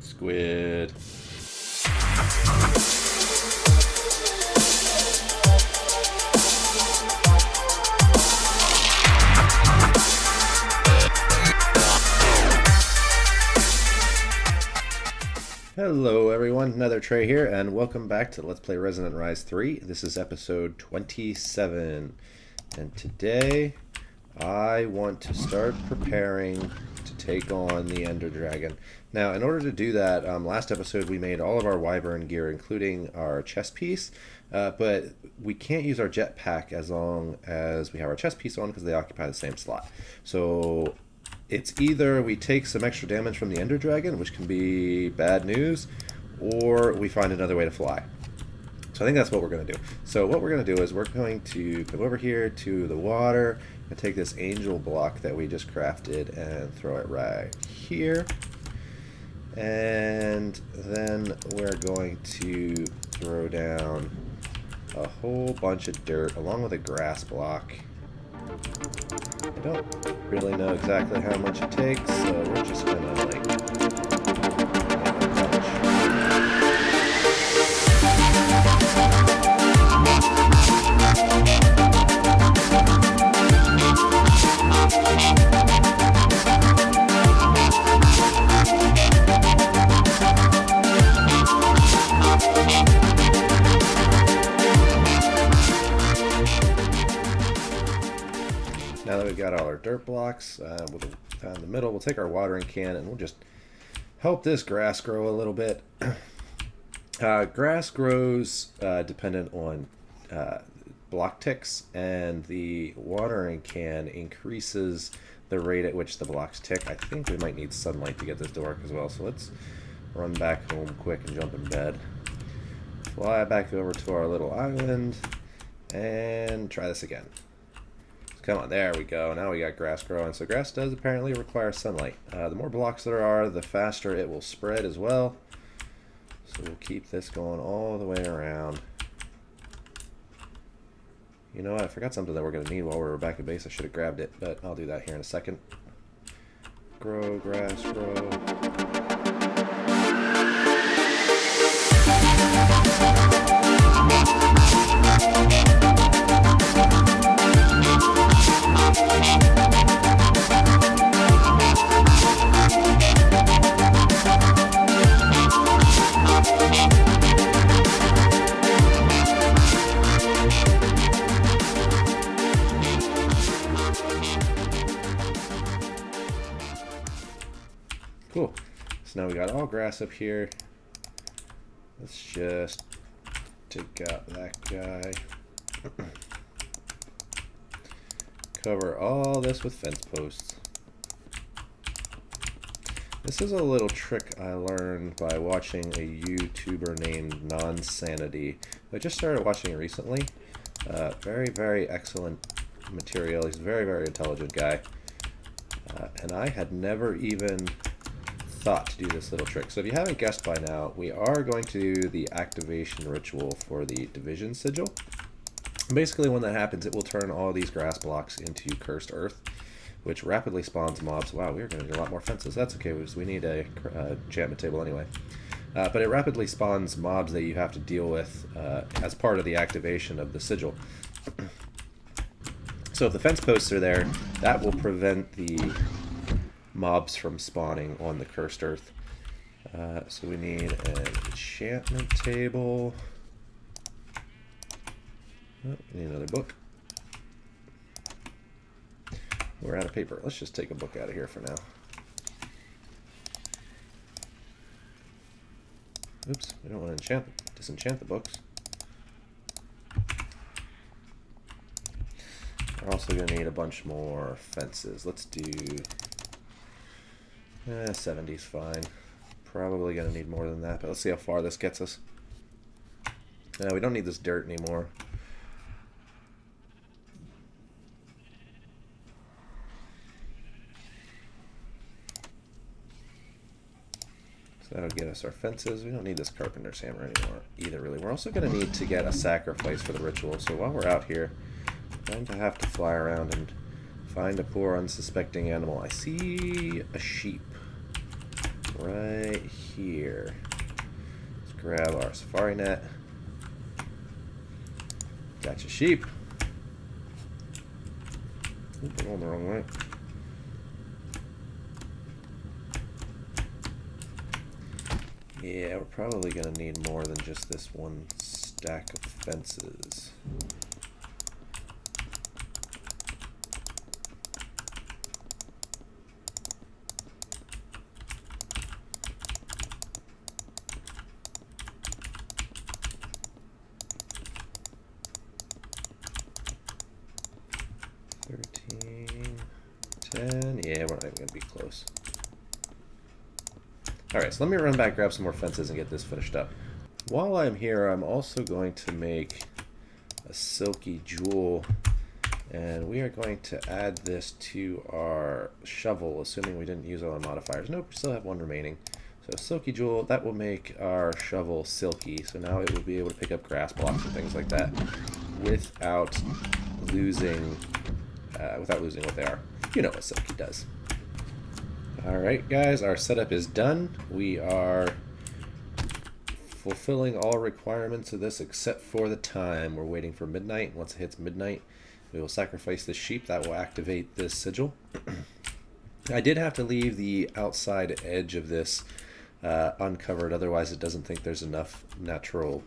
Squid. Hello everyone, NetherTrey here, and welcome back to Let's Play Resonant Rise 3. This is episode 27, and today I want to start preparing to take on the Ender Dragon. Now, in order to do that, last episode we made all of our Wyvern gear, including our chest piece, but we can't use our jetpack as long as we have our chest piece on because they occupy the same slot. So it's either we take some extra damage from the Ender Dragon, which can be bad news, or we find another way to fly. So I think that's what we're going to do. So what we're going to do is we're going to come over here to the water and take this angel block that we just crafted and throw it right here. And then we're going to throw down a whole bunch of dirt along with a grass block. I don't really know exactly how much it takes, so we're just gonna like make a bunch. Now that we've got all our dirt blocks, down the middle, we'll take our watering can and we'll just help this grass grow a little bit. Grass grows dependent on block ticks, and the watering can increases the rate at which the blocks tick. I think we might need sunlight to get this to work as well, so let's run back home quick and jump in bed. Fly back over to our little island and try this again. Come on, there we go. Now we got grass growing. So grass does apparently require sunlight. The more blocks there are, the faster it will spread as well. So we'll keep this going all the way around. You know what? I forgot something that we're going to need while we're back at base. I should have grabbed it, but I'll do that here in a second. Grow, grass, grow. Cool. So now we got all grass up here. Let's just take out that guy. Cover all this with fence posts. This is a little trick I learned by watching a YouTuber named Nonsanity. I just started watching it recently. Very, very excellent material. He's a very, very intelligent guy. And I had never even thought to do this little trick. So if you haven't guessed by now, we are going to do the activation ritual for the division sigil. Basically, when that happens, it will turn all these grass blocks into cursed earth, which rapidly spawns mobs. Wow, we're going to need a lot more fences. That's okay, because we need a enchantment table anyway. But it rapidly spawns mobs that you have to deal with as part of the activation of the sigil. So if the fence posts are there, that will prevent the mobs from spawning on the cursed earth. So we need an enchantment table. Oh, we need another book. We're out of paper. Let's just take a book out of here for now. Oops, we don't want to disenchant the books. We're also going to need a bunch more fences. Let's do 70's fine. Probably going to need more than that, but let's see how far this gets us. We don't need this dirt anymore. So that'll get us our fences. We don't need this carpenter's hammer anymore either, really. We're also going to need to get a sacrifice for the ritual. So while we're out here, I'm going to have to fly around and find a poor unsuspecting animal. I see a sheep right here. Let's grab our safari net. Gotcha sheep. Oop, we're going the wrong way. Yeah, we're probably going to need more than just this one stack of fences. Yeah, we're not even going to be close. Alright, so let me run back, grab some more fences, and get this finished up. While I'm here, I'm also going to make a silky jewel, and we are going to add this to our shovel, assuming we didn't use all our modifiers. Nope, we still have one remaining. So silky jewel, that will make our shovel silky, so now it will be able to pick up grass blocks and things like that without losing what they are. You know what silky does. Alright guys, our setup is done. We are fulfilling all requirements of this except for the time. We're waiting for midnight. Once it hits midnight, we will sacrifice the sheep. That will activate this sigil. I did have to leave the outside edge of this uncovered, otherwise it doesn't think there's enough natural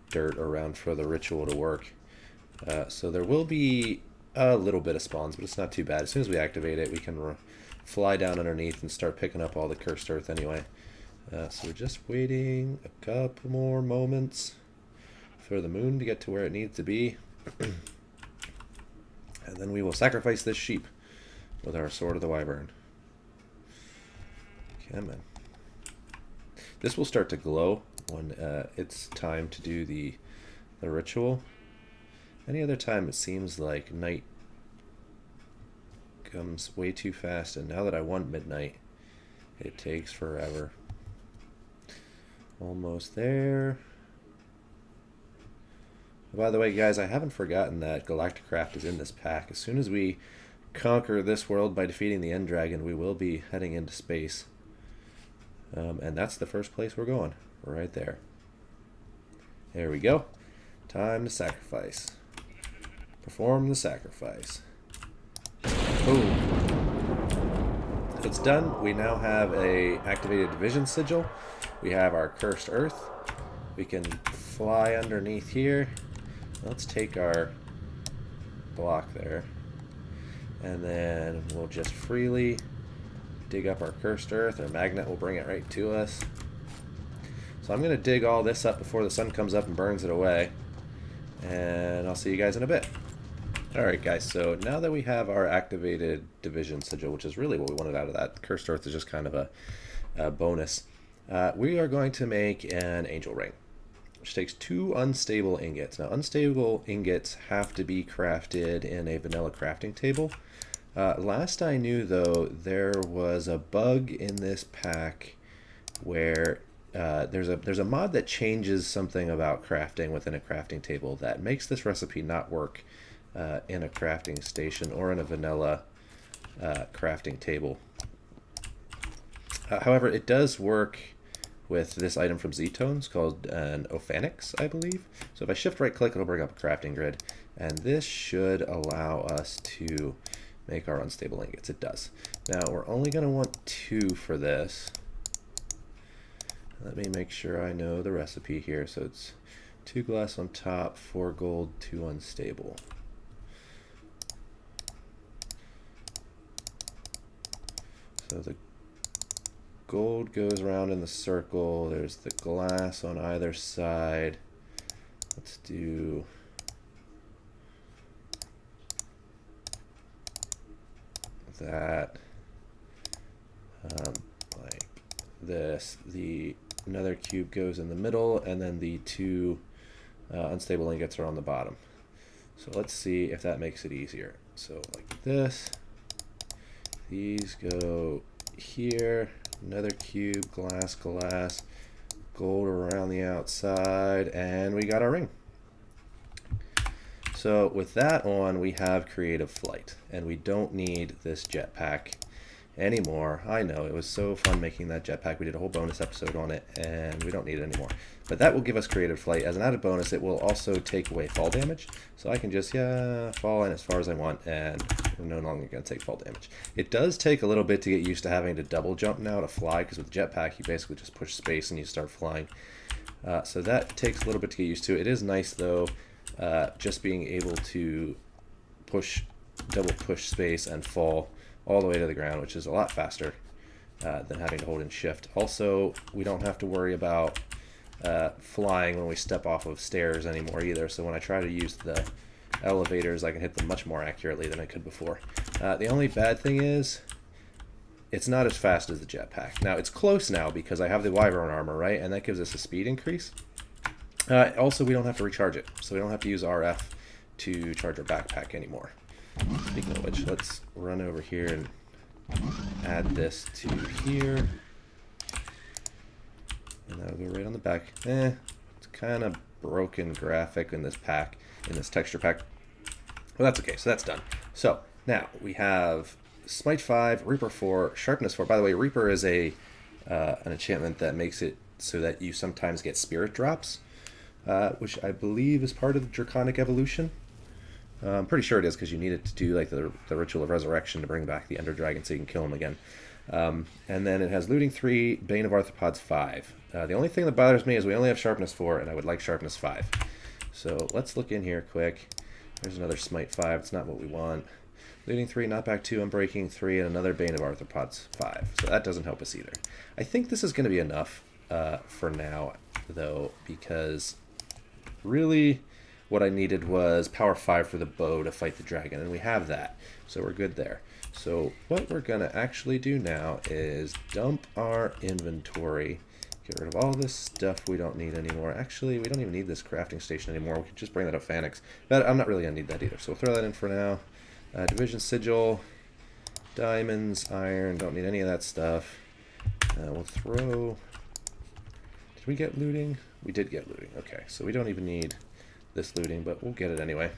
dirt around for the ritual to work. So there will be a little bit of spawns, but it's not too bad. As soon as we activate it, we can fly down underneath and start picking up all the cursed earth anyway. So we're just waiting a couple more moments for the moon to get to where it needs to be. And then we will sacrifice this sheep with our Sword of the Wyvern. Come on. This will start to glow when it's time to do the ritual. Any other time it seems like night comes way too fast, and now that I want midnight, it takes forever. Almost there. By the way, guys, I haven't forgotten that Galacticraft is in this pack. As soon as we conquer this world by defeating the End Dragon, we will be heading into space. And that's the first place we're going. Right there. There we go. Time to sacrifice. Perform the sacrifice. Boom. It's done. We now have a activated division sigil. We have our cursed earth. We can fly underneath here. Let's take our block there. And then we'll just freely dig up our cursed earth. Our magnet will bring it right to us. So I'm going to dig all this up before the sun comes up and burns it away. And I'll see you guys in a bit. Alright guys, so now that we have our activated division sigil, which is really what we wanted out of that, cursed earth is just kind of a bonus, we are going to make an angel ring, which takes 2 unstable ingots. Now unstable ingots have to be crafted in a vanilla crafting table. Last I knew though, there was a bug in this pack where there's a mod that changes something about crafting within a crafting table that makes this recipe not work in a crafting station or in a vanilla crafting table. However, it does work with this item from Z-Tones called an Ophanix, I believe. So if I shift right click, it'll bring up a crafting grid, and this should allow us to make our unstable ingots. It does. Now we're only going to want 2 for this. Let me make sure I know the recipe here. So it's 2 glass on top, 4 gold, 2 unstable. So the gold goes around in the circle. There's the glass on either side. Let's do that like this. The nether cube goes in the middle, and then the 2 unstable ingots are on the bottom. So let's see if that makes it easier. So like this. These go here, nether cube, glass, glass, gold around the outside, and we got our ring. So with that on, we have creative flight, and we don't need this jetpack anymore. I know, it was so fun making that jetpack. We did a whole bonus episode on it, and we don't need it anymore. But that will give us creative flight. As an added bonus, it will also take away fall damage. So I can just, fall in as far as I want, and we're no longer going to take fall damage. It does take a little bit to get used to having to double jump now to fly, because with the jetpack, you basically just push space and you start flying. So that takes a little bit to get used to. It is nice, though, just being able to double push space and fall all the way to the ground, which is a lot faster than having to hold in shift. Also, we don't have to worry about flying when we step off of stairs anymore either, so when I try to use the elevators, I can hit them much more accurately than I could before. The only bad thing is it's not as fast as the jetpack. Now, it's close now because I have the Wyvern armor, right? And that gives us a speed increase. Also, we don't have to recharge it, so we don't have to use RF to charge our backpack anymore. Speaking of which, let's run over here and add this to here. And that'll go right on the back. It's kind of broken graphic in this pack, in this texture pack. Well, that's okay, so that's done. So, now we have Smite 5, Reaper 4, Sharpness 4. By the way, Reaper is an enchantment that makes it so that you sometimes get spirit drops, which I believe is part of the Draconic evolution. I'm pretty sure it is because you need it to do like the Ritual of Resurrection to bring back the Ender Dragon so you can kill him again. And then it has Looting 3, Bane of Arthropods 5. The only thing that bothers me is we only have Sharpness 4, and I would like Sharpness 5. So let's look in here quick. There's another Smite 5. It's not what we want. Looting 3, Knockback 2, Unbreaking 3, and another Bane of Arthropods 5. So that doesn't help us either. I think this is going to be enough for now, though, because really what I needed was Power 5 for the bow to fight the dragon, and we have that. So we're good there. So what we're going to actually do now is dump our inventory, get rid of all this stuff we don't need anymore. Actually, we don't even need this crafting station anymore. We can just bring that up Phalanx. But I'm not really going to need that either, so we'll throw that in for now. Division Sigil, diamonds, iron, don't need any of that stuff. We'll throw... Did we get looting? We did get looting. Okay, so we don't even need this looting, but we'll get it anyway.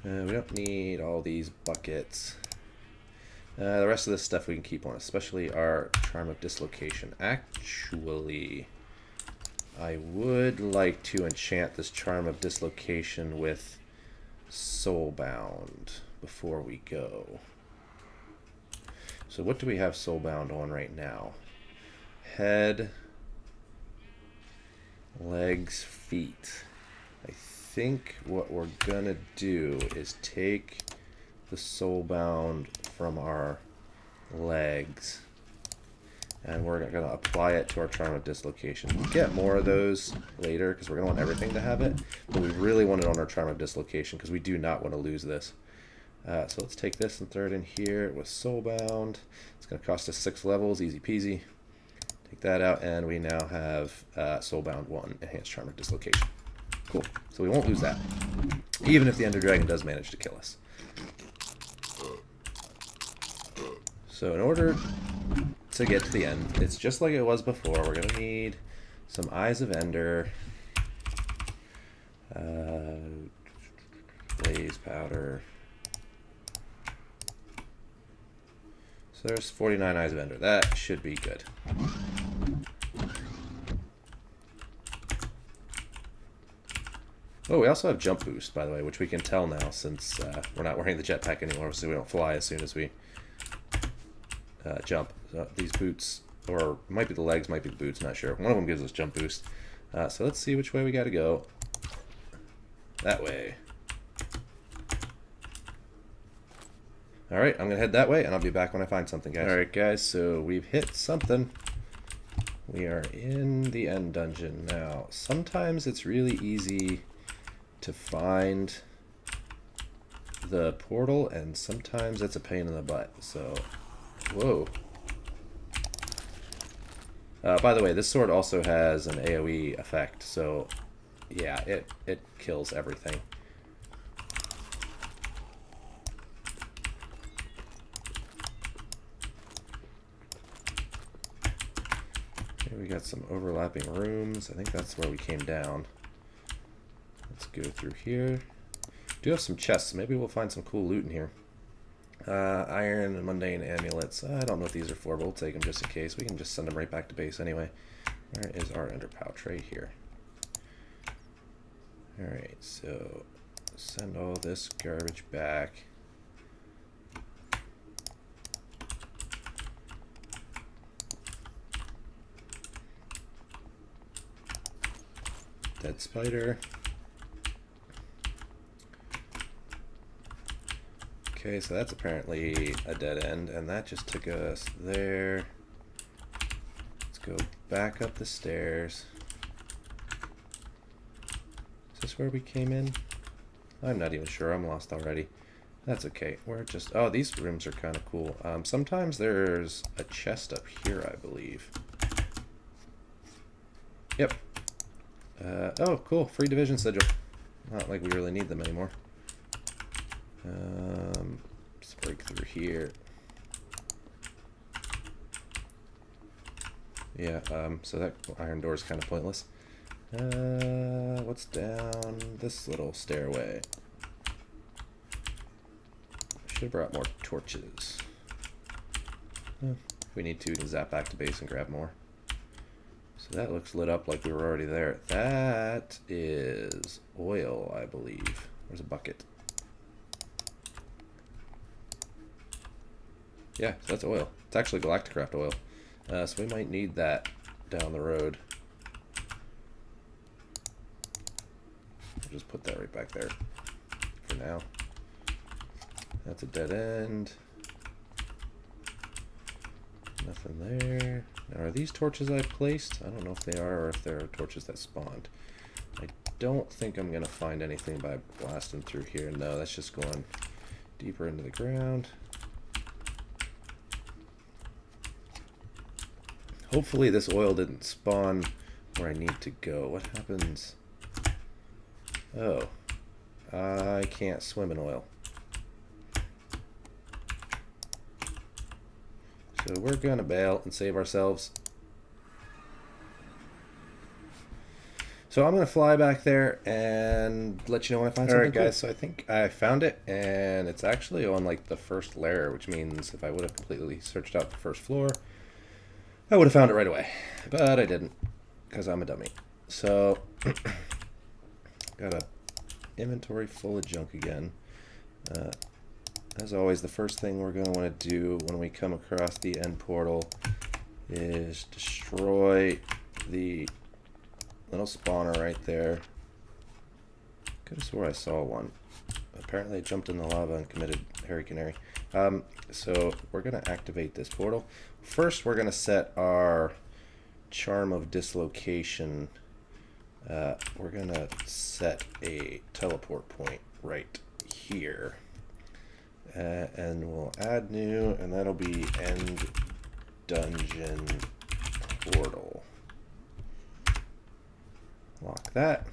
We don't need all these buckets. The rest of this stuff we can keep on, especially our Charm of Dislocation. Actually, I would like to enchant this Charm of Dislocation with Soulbound before we go. So what do we have Soulbound on right now? Head, legs, feet. I think what we're gonna do is take the Soulbound from our legs and we're gonna apply it to our Charm of Dislocation. We'll get more of those later because we're gonna want everything to have it, but we really want it on our Charm of Dislocation because we do not want to lose this. So let's take this and throw it in here with Soulbound. It's gonna cost us 6 levels, easy peasy. Take that out, and we now have Soulbound 1, Enhanced Charm of Dislocation. Cool. So we won't lose that, even if the Ender Dragon does manage to kill us. So in order to get to the end, it's just like it was before. We're going to need some Eyes of Ender, Blaze Powder. So there's 49 Eyes of Ender. That should be good. Oh, we also have Jump Boost, by the way, which we can tell now since we're not wearing the jetpack anymore, so we don't fly as soon as we jump. So these boots, or might be the legs, might be the boots, not sure. One of them gives us Jump Boost. So let's see which way we got to go. That way. Alright, I'm going to head that way, and I'll be back when I find something, guys. Alright, guys, so we've hit something. We are in the end dungeon now. Sometimes it's really easy to find the portal, and sometimes it's a pain in the butt. So, whoa. By the way, this sword also has an AoE effect, so yeah, it kills everything. Okay, we got some overlapping rooms. I think that's where we came down. Let's go through here. Do have some chests. Maybe we'll find some cool loot in here. Iron and mundane amulets. I don't know what these are for, but we'll take them just in case. We can just send them right back to base anyway. Where is our enderpow tray? Here. Alright, so send all this garbage back. Dead spider. Okay, so that's apparently a dead end, and that just took us there. Let's go back up the stairs. Is this where we came in? I'm not even sure. I'm lost already. That's okay. We're just... Oh, these rooms are kind of cool. Sometimes there's a chest up here, I believe. Yep. Oh, cool. Free division sigil. Not like we really need them anymore. Let's break through here. Yeah, so that iron door is kind of pointless. What's down this little stairway? Should have brought more torches. If we need to, we can zap back to base and grab more. So that looks lit up like we were already there. That is oil, I believe. Where's a bucket? Yeah, so that's oil. It's actually Galacticraft oil. So we might need that down the road. I'll just put that right back there for now. That's a dead end. Nothing there. Now, are these torches I placed? I don't know if they are or if they're torches that spawned. I don't think I'm going to find anything by blasting through here. No, that's just going deeper into the ground. Hopefully this oil didn't spawn where I need to go. What happens? Oh, I can't swim in oil. So we're gonna bail and save ourselves. So I'm gonna fly back there and let you know when I find something. Alright guys, so I think I found it, and it's actually on like the first layer, which means if I would have completely searched out the first floor, I would have found it right away, but I didn't, because I'm a dummy. So, got a inventory full of junk again. As always, the first thing we're going to want to do when we come across the end portal is destroy the little spawner right there. Could have swore I saw one. Apparently it jumped in the lava and committed Harry Canary. So we're going to activate this portal. First, we're going to set our charm of dislocation. We're going to set a teleport point right here. And we'll add new, and that'll be end dungeon portal. Lock that.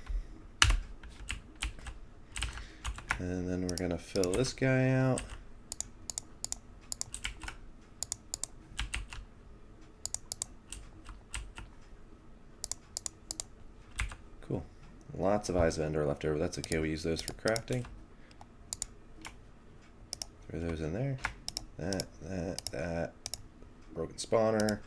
And then we're going to fill this guy out. Cool. Lots of eyes of ender left over. That's okay. We use those for crafting. Throw those in there. That. Broken spawner.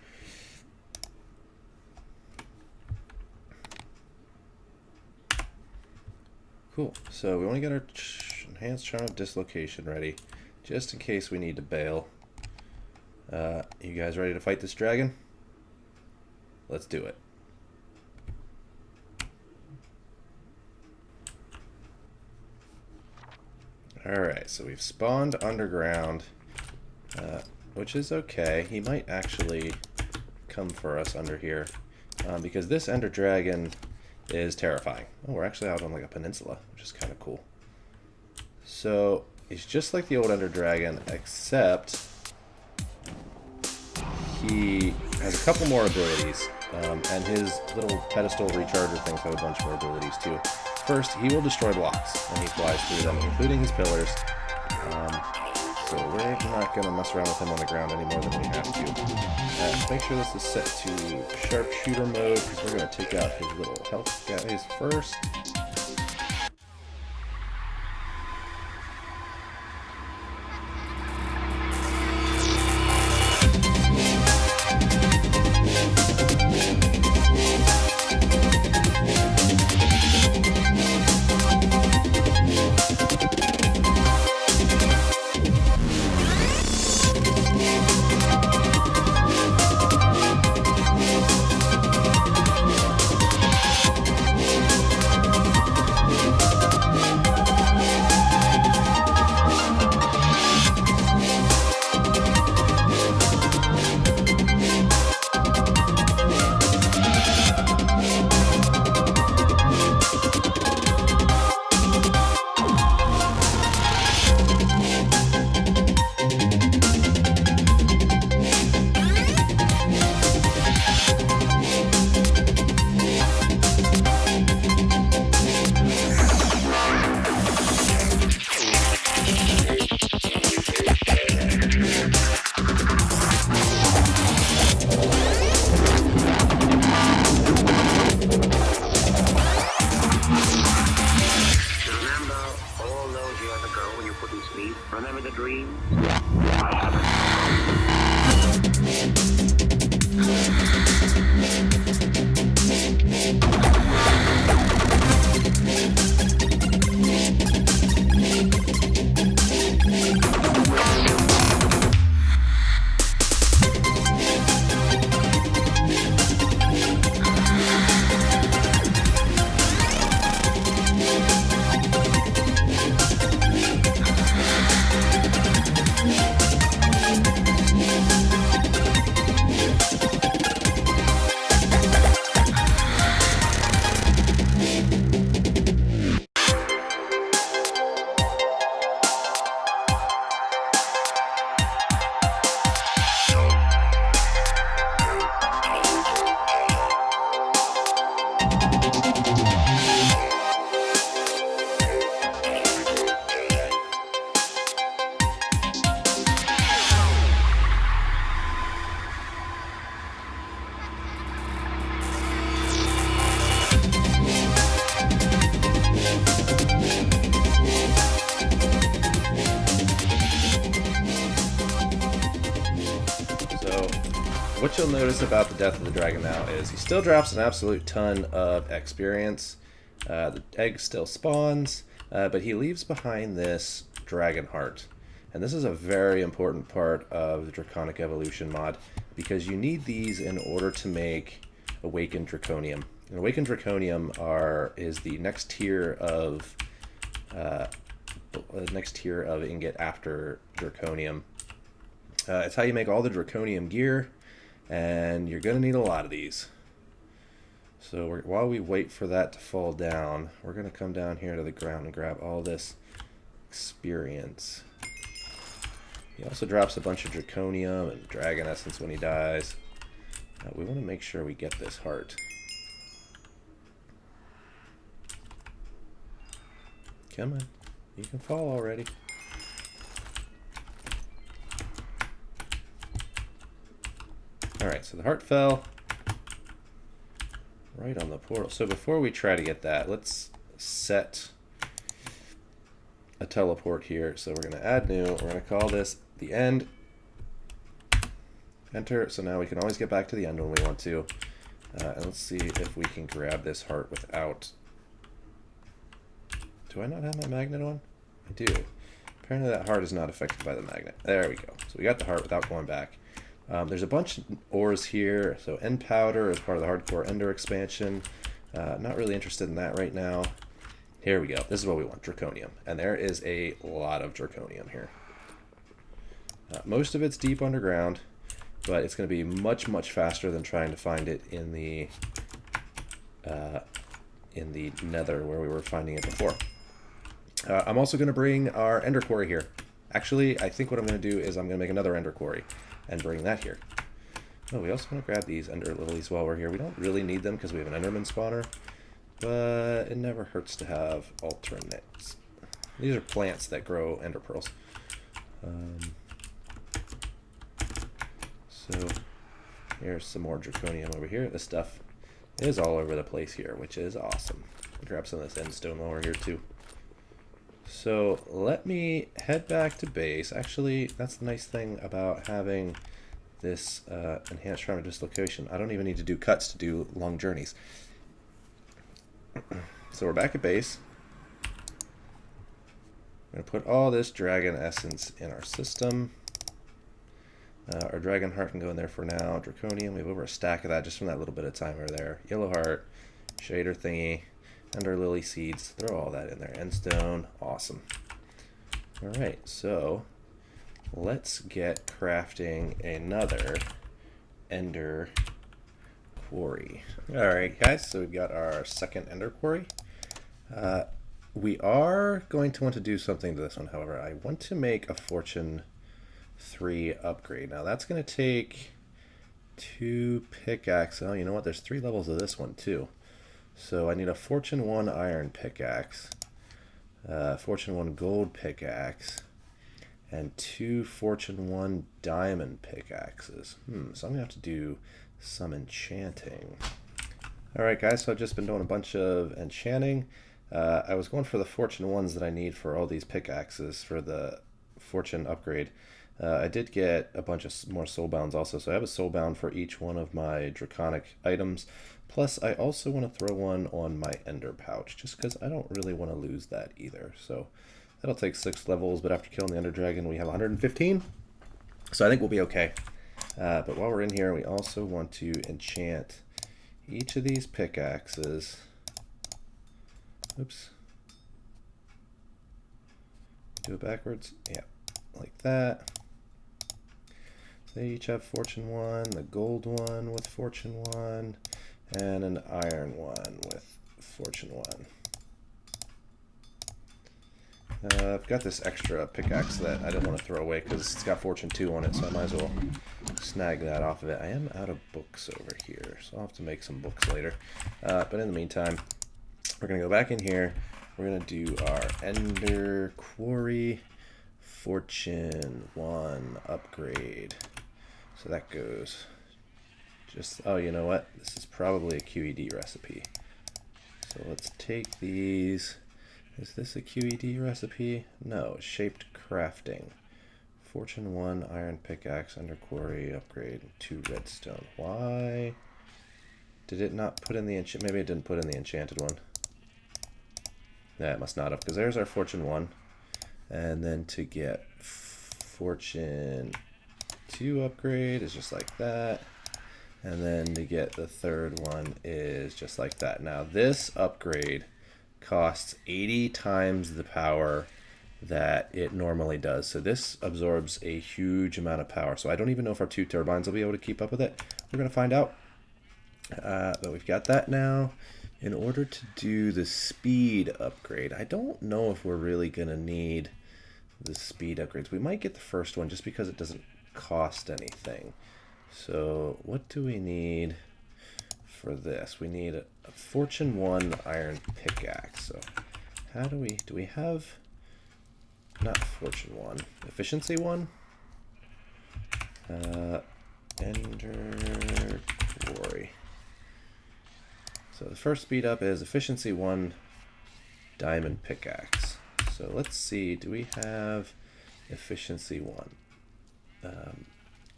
Cool. So we want to get our enhanced charm of dislocation ready, just in case we need to bail. You guys ready to fight this dragon? Let's do it. Alright, so we've spawned underground, which is okay. He might actually come for us under here, because this ender dragon is terrifying. Oh, we're actually out on like a peninsula, which is kind of cool. So he's just like the old ender dragon, except he has a couple more abilities, and his little pedestal recharger things have a bunch more abilities too. First, he will destroy blocks, and he flies through them, including his pillars. So we're not going to mess around with him on the ground any more than we have to. Make sure this is set to sharpshooter mode, because we're going to take out his little health guys first. what you'll notice about the death of the dragon now is he still drops an absolute ton of experience. The egg still spawns, but he leaves behind this dragon heart. And this is a very important part of the Draconic Evolution mod, because you need these in order to make Awakened Draconium. And Awakened Draconium is the next tier of ingot after Draconium. It's how you make all the Draconium gear, and you're going to need a lot of these. So while we wait for that to fall down, we're going to come down here to the ground and grab all this experience. He also drops a bunch of draconium and dragon essence when he dies. We want to make sure we get this heart. Come on, you can fall already. Alright, so the heart fell right on the portal. So before we try to get that, let's set a teleport here. So we're going to add new. We're going to call this the end. Enter. So now we can always get back to the end when we want to. And let's see if we can grab this heart without... Do I not have my magnet on? I do. Apparently that heart is not affected by the magnet. There we go. So we got the heart without going back. There's a bunch of ores here. So end powder is part of the hardcore ender expansion. Not really interested in that right now. Here we go. This is what we want, draconium. And there is a lot of draconium here. Most of it's deep underground, but it's going to be much, much faster than trying to find it in the nether where we were finding it before. I'm also going to bring our ender quarry here. Actually, I think what I'm going to do is I'm going to make another ender quarry and bring that here. Oh, we also want to grab these ender lilies while we're here. We don't really need them because we have an enderman spawner, but it never hurts to have alternates. These are plants that grow ender pearls. So here's some more draconium over here. This stuff is all over the place here, which is awesome. I'll grab some of this end stone while we're here too. So let me head back to base. Actually, that's the nice thing about having this enhanced trauma dislocation. I don't even need to do cuts to do long journeys. So we're back at base. I'm going to put all this dragon essence in our system. Our dragon heart can go in there for now. Draconium, we have over a stack of that just from that little bit of time over there. Yellow heart, shader thingy, and our lily seeds. Throw all that in there. Endstone, awesome. Alright, so let's get crafting another ender quarry. Alright guys, so we've got our second ender quarry. We are going to want to do something to this one, however. I want to make a Fortune 3 upgrade. Now that's going to take 2 pickaxes. Oh, you know what? There's 3 levels of this one too. So I need a Fortune 1 iron pickaxe, Fortune 1 gold pickaxe, and 2 Fortune 1 diamond pickaxes. So I'm going to have to do some enchanting. Alright guys, so I've just been doing a bunch of enchanting. I was going for the Fortune 1s that I need for all these pickaxes for the Fortune upgrade. I did get a bunch of more soulbounds also, so I have a soulbound for each one of my draconic items. Plus, I also want to throw one on my ender pouch, just because I don't really want to lose that either. So that'll take 6 levels, but after killing the ender dragon, we have 115. So I think we'll be okay. But while we're in here, we also want to enchant each of these pickaxes. Oops. Do it backwards. Yeah, like that. They each have Fortune 1, the gold one with Fortune 1, and an iron one with Fortune 1. I've got this extra pickaxe that I didn't want to throw away because it's got Fortune 2 on it, so I might as well snag that off of it. I am out of books over here, so I'll have to make some books later. But in the meantime, we're going to go back in here. We're going to do our ender quarry Fortune 1 upgrade. So that goes just, oh, you know what? This is probably a QED recipe. So let's take these. Is this a QED recipe? No, shaped crafting. Fortune 1 iron pickaxe, under quarry upgrade, 2 redstone. Why did it not put in the enchant? Maybe it didn't put in the enchanted one. Yeah, it must not have, because there's our Fortune 1. And then to get Fortune 2 upgrade is just like that. And then to get the third one is just like that. Now this upgrade costs 80 times the power that it normally does. So this absorbs a huge amount of power. So I don't even know if our 2 turbines will be able to keep up with it. We're going to find out. But we've got that now. In order to do the speed upgrade, I don't know if we're really going to need the speed upgrades. We might get the first one just because it doesn't cost anything. So what do we need for this? We need a Fortune 1 iron pickaxe. So how do we have, not Fortune 1, efficiency 1? Ender quarry. So the first speed up is efficiency 1 diamond pickaxe. So let's see, do we have efficiency 1?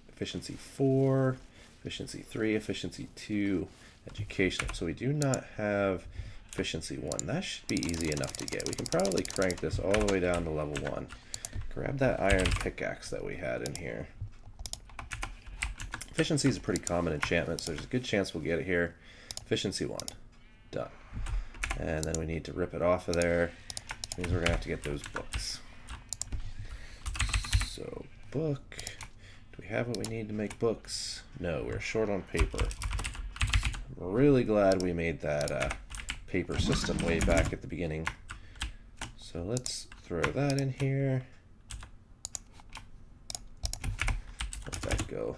Efficiency 4, efficiency 3, efficiency 2, educational. So we do not have efficiency 1. That should be easy enough to get. We can probably crank this all the way down to level 1. Grab that iron pickaxe that we had in here. Efficiency is a pretty common enchantment, so there's a good chance we'll get it here. Efficiency 1. Done. And then we need to rip it off of there, which means we're going to have to get those books. So, book. Do we have what we need to make books? No, we're short on paper. I'm really glad we made that paper system way back at the beginning. So let's throw that in here. Let that go.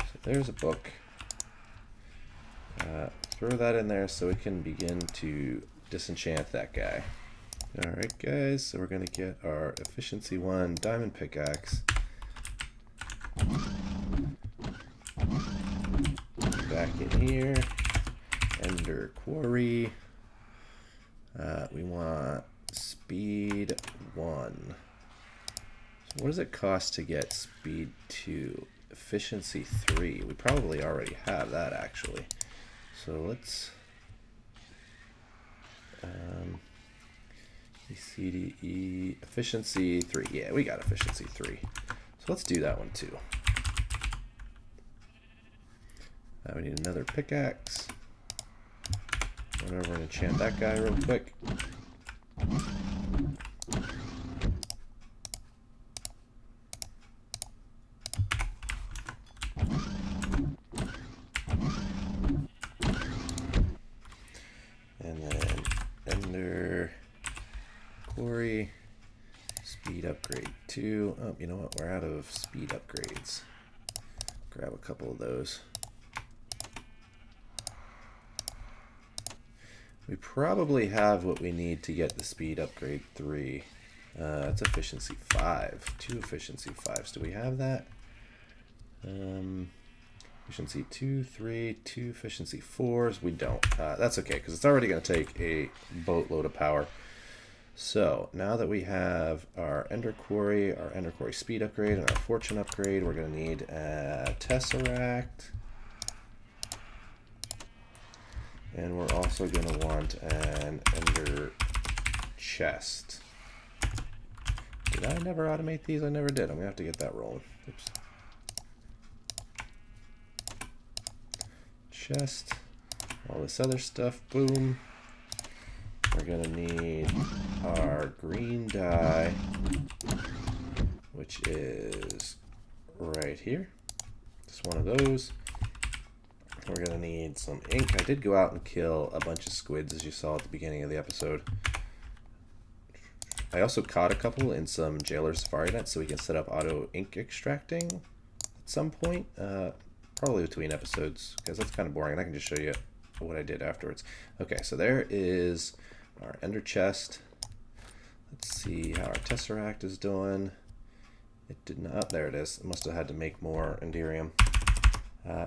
So there's a book. Throw that in there so we can begin to disenchant that guy. Alright guys, so we're going to get our efficiency 1 diamond pickaxe. Back in here. Ender quarry. We want speed 1. So what does it cost to get speed 2? Efficiency 3. We probably already have that actually. So let's ECDE efficiency 3. Yeah, we got efficiency 3. So let's do that one too. We need another pickaxe. Run over and enchant that guy real quick. And then Ender quarry, speed upgrade 2. Oh, you know what? We're out of speed upgrades. Grab a couple of those. We probably have what we need to get the speed upgrade 3. It's efficiency 5. 2 efficiency 5s. Do we have that? Efficiency 2, 3, 2 efficiency 4s. We don't. That's okay, because it's already going to take a boatload of power. So now that we have our Ender Quarry speed upgrade, and our Fortune upgrade, we're going to need a Tesseract. And we're also going to want an Ender chest. Did I never automate these? I never did. I'm going to have to get that rolling. Oops. Chest. All this other stuff. Boom. We're going to need our green dye, which is right here. Just one of those. We're going to need some ink. I did go out and kill a bunch of squids, as you saw at the beginning of the episode. I also caught a couple in some Jailer Safari nets, so we can set up auto ink extracting at some point. Probably between episodes, because that's kind of boring, and I can just show you what I did afterwards. Okay, so there is our Ender chest. Let's see how our Tesseract is doing. It did not. There it is. It must have had to make more Enderium.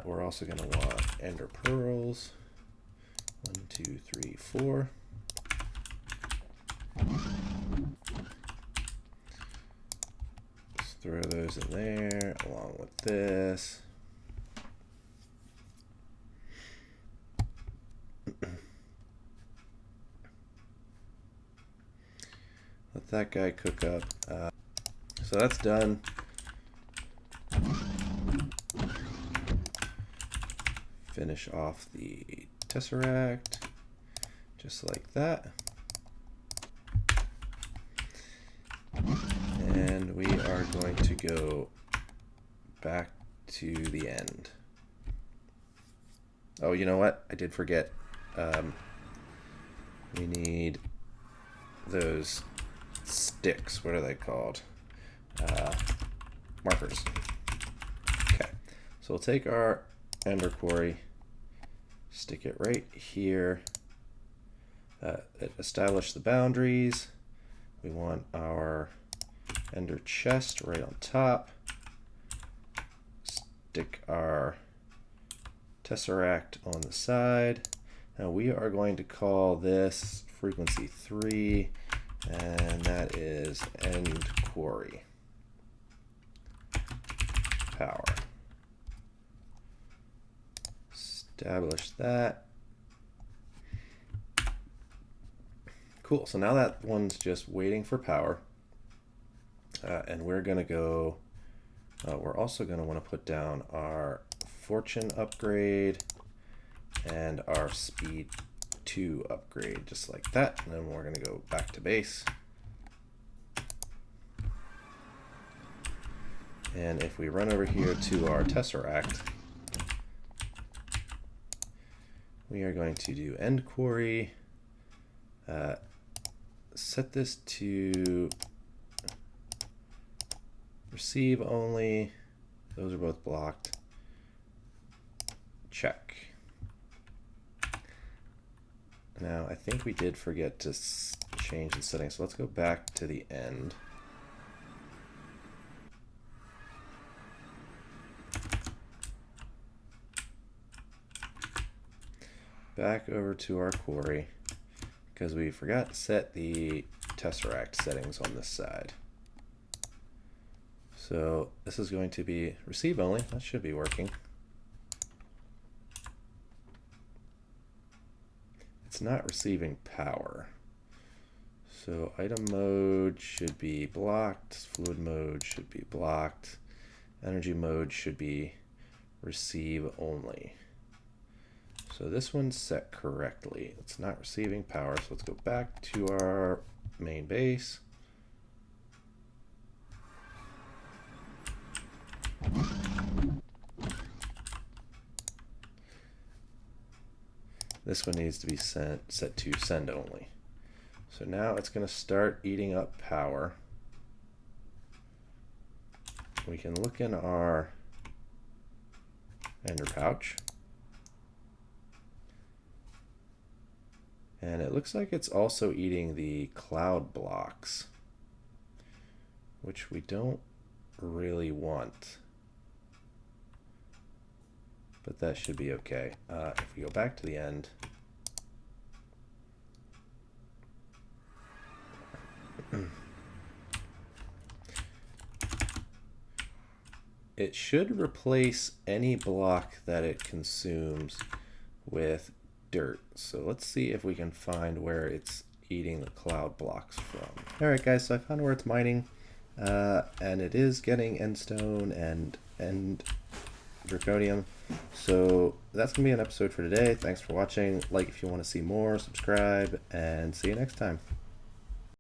We're also going to want Ender pearls. 1, 2, 3, 4. Just throw those in there along with this. Let that guy cook up. So that's done. Finish off the tesseract, just like that. And we are going to go back to the end. Oh, you know what? I did forget. We need those sticks. What are they called? Markers. Okay, so we'll take our ender quarry, stick it right here, establish the boundaries. We want our ender chest right on top, stick our tesseract on the side. Now we are going to call this frequency 3, and that is end quarry power. Establish that. Cool, so now that one's just waiting for power. And we're gonna go, we're also gonna wanna put down our fortune upgrade and our speed 2 upgrade, just like that. And then we're gonna go back to base. And if we run over here to our tesseract, we are going to do end quarry, set this to receive only. Those are both blocked. Check. Now, I think we did forget to change the settings, so let's go back to the end. Back over to our quarry, because we forgot to set the tesseract settings on this side. So this is going to be receive only. That should be working. It's not receiving power. So item mode should be blocked, fluid mode should be blocked, energy mode should be receive only. So this one's set correctly. It's not receiving power, so let's go back to our main base. This one needs to be set to send only. So now it's going to start eating up power. We can look in our ender pouch. And it looks like it's also eating the cloud blocks, which we don't really want. But that should be okay. If we go back to the end, it should replace any block that it consumes with dirt. So let's see if we can find where it's eating the cloud blocks from. All right, guys, so I found where it's mining, and it is getting endstone and draconium. So that's gonna be an episode for today. Thanks for watching. Like if you want to see more, subscribe, and see you next time.